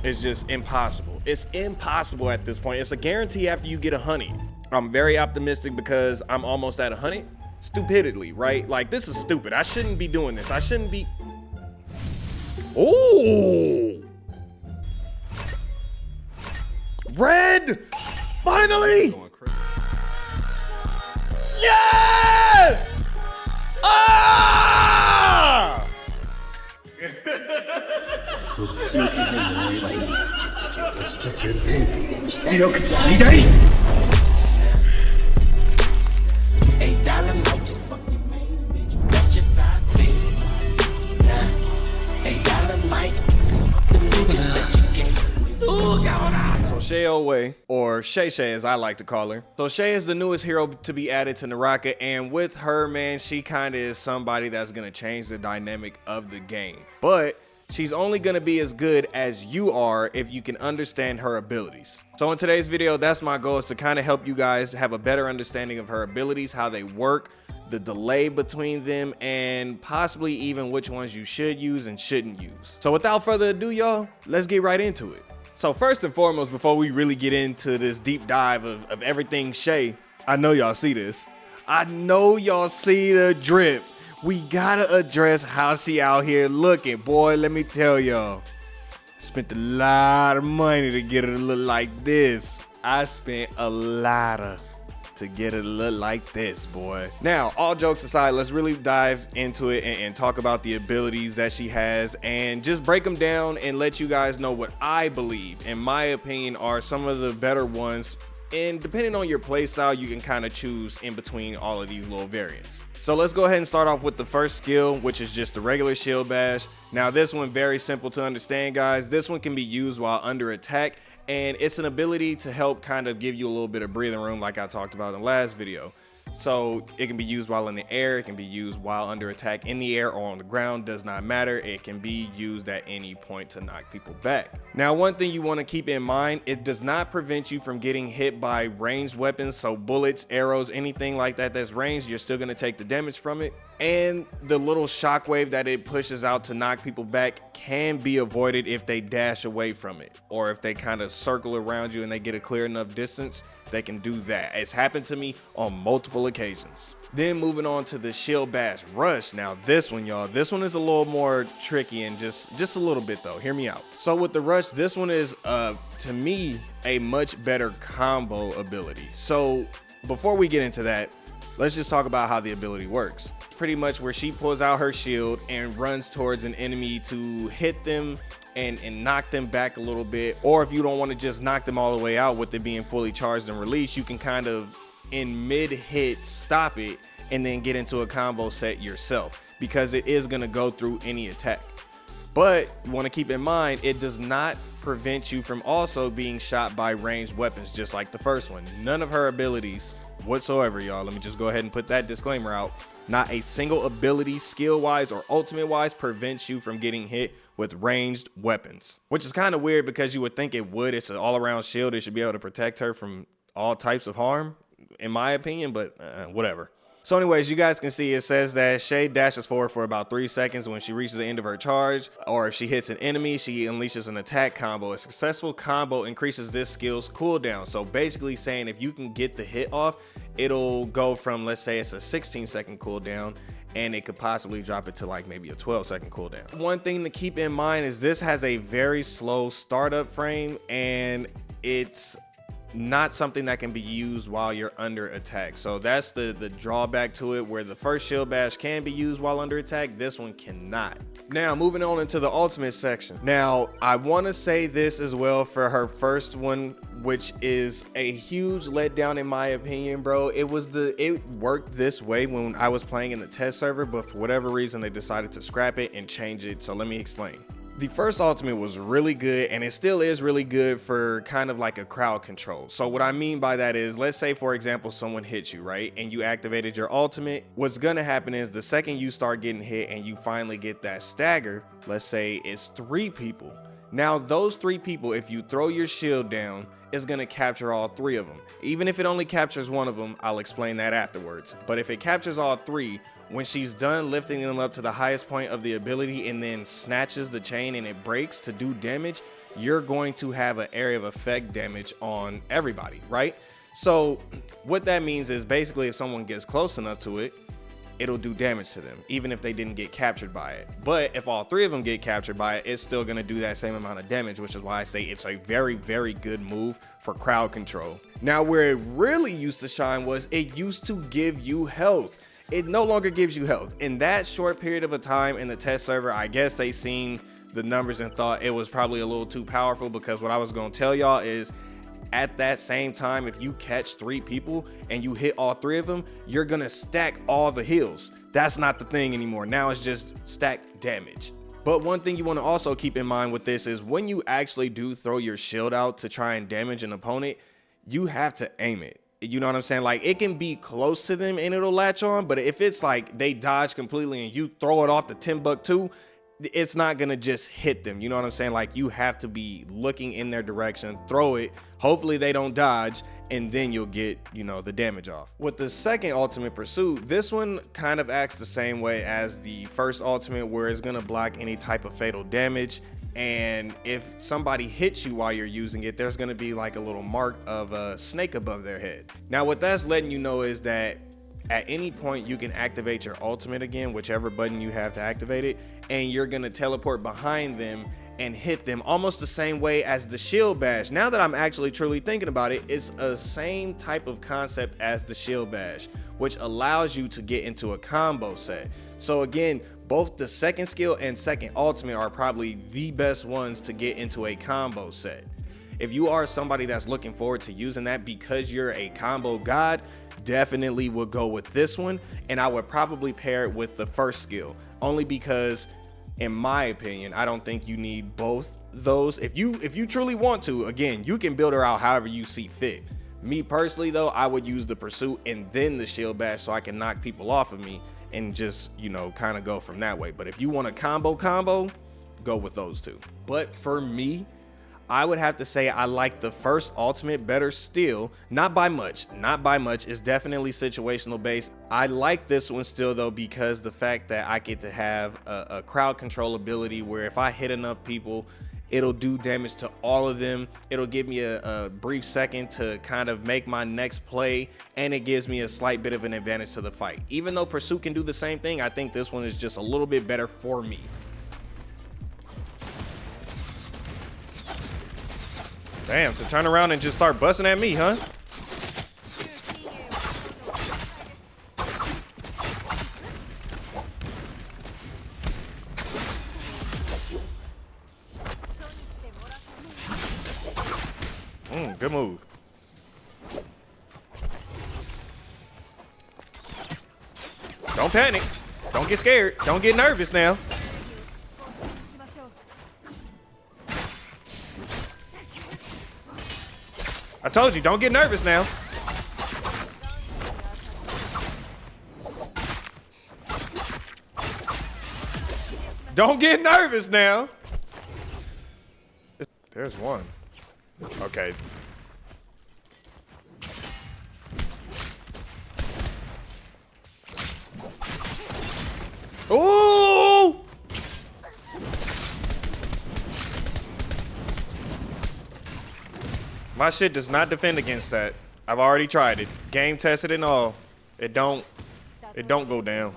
is just impossible. It's impossible at this point. It's a guarantee after you get 100. I'm very optimistic because I'm almost at 100. Stupidly, right? Like, this is stupid. I shouldn't be doing this. I shouldn't be. Oh! Red! Finally! Yes! Ah! So Shayol Wei, or Shay Shay as I like to call her. So Shay is the newest hero to be added to Naraka, and with her, man, she kind of is somebody that's going to change the dynamic of the game. But she's only going to be as good as you are if you can understand her abilities. So in today's video, that's my goal, is to kind of help you guys have a better understanding of her abilities, how they work, the delay between them, and possibly even which ones you should use and shouldn't use. So without further ado, y'all, let's get right into it. So first and foremost, before we really get into this deep dive of everything Shay, I know y'all see this. I know y'all see the drip. We gotta address how she out here looking. Boy, let me tell y'all, spent a lot of money to get her to look like this. I spent a lot to get her to look like this, boy. Now, all jokes aside, let's really dive into it and talk about the abilities that she has and just break them down and let you guys know what I believe, in my opinion, are some of the better ones. And depending on your playstyle, you can kind of choose in between all of these little variants. So let's go ahead and start off with the first skill, which is just the regular shield bash. Now this one, very simple to understand, guys. This one can be used while under attack, and it's an ability to help kind of give you a little bit of breathing room, like I talked about in the last video. So it can be used while in the air, it can be used while under attack in the air or on the ground, does not matter. It can be used at any point to knock people back. Now, one thing you want to keep in mind, it does not prevent you from getting hit by ranged weapons. So bullets, arrows, anything like that that's ranged, you're still going to take the damage from it. And the little shockwave that it pushes out to knock people back can be avoided if they dash away from it, or if they kind of circle around you and they get a clear enough distance, they can do that. It's happened to me on multiple occasions. Then moving on to the shield bash rush. Now this one, y'all, this one is a little more tricky, and just a little bit though, hear me out. So with the rush, this one is to me a much better combo ability. So before we get into that, let's just talk about how the ability works. Pretty much where she pulls out her shield and runs towards an enemy to hit them and knock them back a little bit. Or if you don't want to just knock them all the way out with it being fully charged and released, you can kind of in mid hit stop it and then get into a combo set yourself, because it is going to go through any attack. But you want to keep in mind, it does not prevent you from also being shot by ranged weapons, just like the first one. None of her abilities whatsoever, y'all, let me just go ahead and put that disclaimer out. Not a single ability, skill wise or ultimate wise, prevents you from getting hit with ranged weapons, which is kind of weird because you would think it would. It's an all around shield. It should be able to protect her from all types of harm, in my opinion, but whatever. So anyways, you guys can see it says that Shay dashes forward for about 3 seconds when she reaches the end of her charge, or if she hits an enemy, she unleashes an attack combo. A successful combo increases this skill's cooldown. So basically saying if you can get the hit off, it'll go from, let's say it's a 16-second cooldown, and it could possibly drop it to like maybe a 12-second cooldown. One thing to keep in mind is this has a very slow startup frame, and it's not something that can be used while you're under attack. So that's the drawback to it, where the first shield bash can be used while under attack, this one cannot. Now moving on into the ultimate section. Now I want to say this as well for her first one, which is a huge letdown in my opinion, bro. It worked this way when I was playing in the test server, but for whatever reason they decided to scrap it and change it. So let me explain. The first ultimate was really good, and it still is really good for kind of like a crowd control. So what I mean by that is, let's say for example someone hits you, right, and you activated your ultimate. What's gonna happen is the second you start getting hit and you finally get that stagger, let's say it's 3 people. Now those 3 people, if you throw your shield down, it's gonna capture all 3 of them. Even if it only captures 1 of them, I'll explain that afterwards. But if it captures all 3, when she's done lifting them up to the highest point of the ability and then snatches the chain and it breaks to do damage, you're going to have an area of effect damage on everybody, right? So what that means is basically if someone gets close enough to it, it'll do damage to them, even if they didn't get captured by it. But if all three of them get captured by it, it's still gonna do that same amount of damage, which is why I say it's a very, very good move for crowd control. Now, where it really used to shine was it used to give you health. It no longer gives you health. In that short period of a time in the test server, I guess they seen the numbers and thought it was probably a little too powerful, because what I was gonna tell y'all is at that same time, if you catch 3 people and you hit all 3 of them, you're gonna stack all the heals. That's not the thing anymore. Now it's just stack damage. But one thing you want to also keep in mind with this is when you actually do throw your shield out to try and damage an opponent, you have to aim it. You know what I'm saying? Like, it can be close to them and it'll latch on, but if it's like they dodge completely and you throw it off the 10 buck too, it's not gonna just hit them. You know what I'm saying? Like, you have to be looking in their direction, throw it, hopefully they don't dodge, and then you'll get, you know, the damage off. With the second ultimate pursuit, this one kind of acts the same way as the first ultimate, where it's gonna block any type of fatal damage. And if somebody hits you while you're using it, there's gonna be like a little mark of a snake above their head. Now, what that's letting you know is that at any point you can activate your ultimate again, whichever button you have to activate it, and you're gonna teleport behind them and hit them almost the same way as the shield bash. Now that I'm actually truly thinking about it, it's a same type of concept as the shield bash, which allows you to get into a combo set. So again, both the second skill and second ultimate are probably the best ones to get into a combo set. If you are somebody that's looking forward to using that because you're a combo god, definitely would go with this one, and I would probably pair it with the first skill, only because in my opinion, I don't think you need both those. If you truly want to, again, you can build her out however you see fit. Me personally though, I would use the pursuit and then the shield bash so I can knock people off of me and just, you know, kind of go from that way. But if you want a combo, go with those two. But for me, I would have to say I like the first ultimate better still, not by much, it's definitely situational based. I like this one still though, because the fact that I get to have a crowd control ability where if I hit enough people, it'll do damage to all of them. It'll give me a brief second to kind of make my next play, and it gives me a slight bit of an advantage to the fight. Even though Pursuit can do the same thing, I think this one is just a little bit better for me. Damn, to turn around and just start busting at me, huh? Good move. Don't panic. Don't get scared. Don't get nervous now. I told you, don't get nervous now. Don't get nervous now. There's one. Okay. Ooh! My shit does not defend against that. I've already tried it. Game tested and all. It don't go down.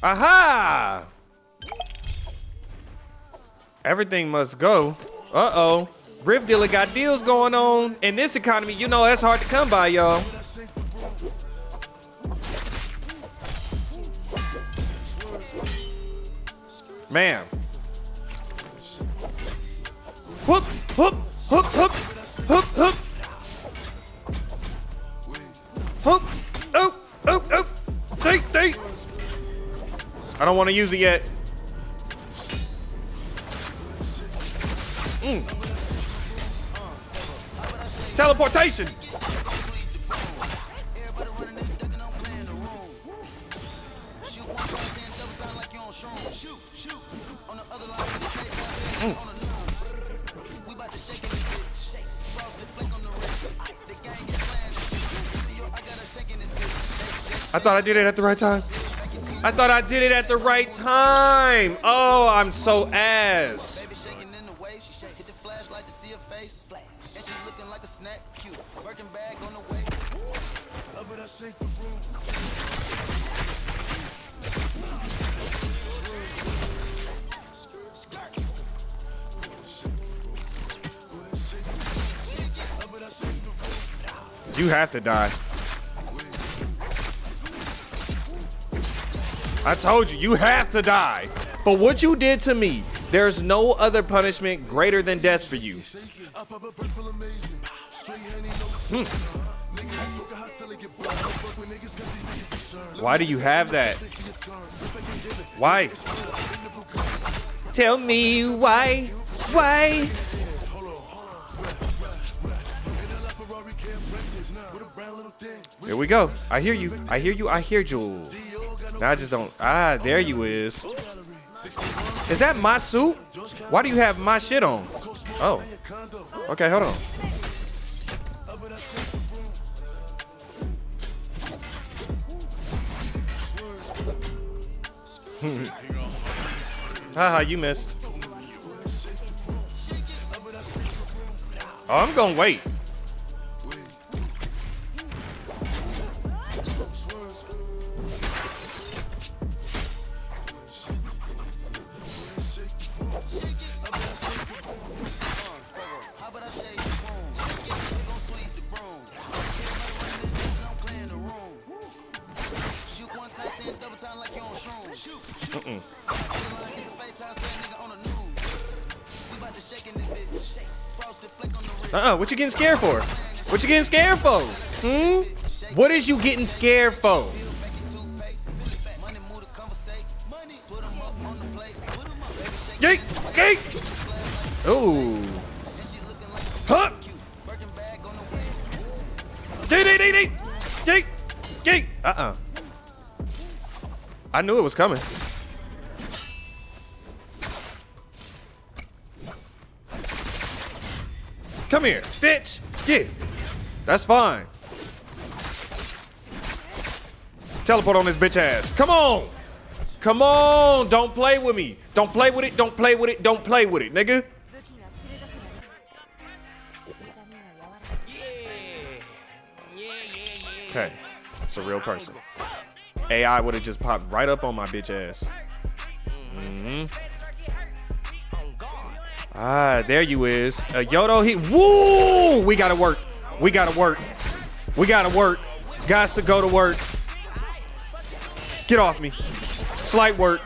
Aha! Everything must go. Uh-oh. Rift Dealer got deals going on. In this economy, you know that's hard to come by, y'all. Man. Whoop, whoop, whoop, whoop, whoop, whoop. Whoop, oh, oh, oh. They. I don't want to use it yet. Teleportation. I thought I did it at the right time. I thought I did it at the right time. Oh, I'm so ass. in the way. She hit the flashlight to see her face. And she looking like a snack. Cute. Working bag on the way. But I shake the room. You have to die. I told you, you have to die. For what you did to me, there's no other punishment greater than death for you. Why do you have that? Why? Tell me why? Why? Here we go. I hear you. I hear you. I hear you. Now I just don't. Ah, there you is. Is that my suit? Why do you have my shit on? Oh. Okay, hold on. Haha, you missed. Oh, I'm gonna wait. What you getting scared for? What you getting scared for? What is you getting scared for? Yeet! Yeet! Ooh. Huh! Yeet! Yeet! Yeet! Yeet! I knew it was coming. Come here, bitch. Yeah, that's fine. Teleport on this bitch ass. Come on. Come on. Don't play with me. Don't play with it. Don't play with it. Don't play with it, nigga. Okay, it's a real person. AI would have just popped right up on my bitch ass. Ah, there you is. Yodo, woo! We gotta work. We gotta work. We gotta work. Gots to go to work. Get off me. Slight work.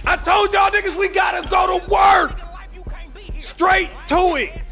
I told y'all niggas we gotta go to work. Straight to it.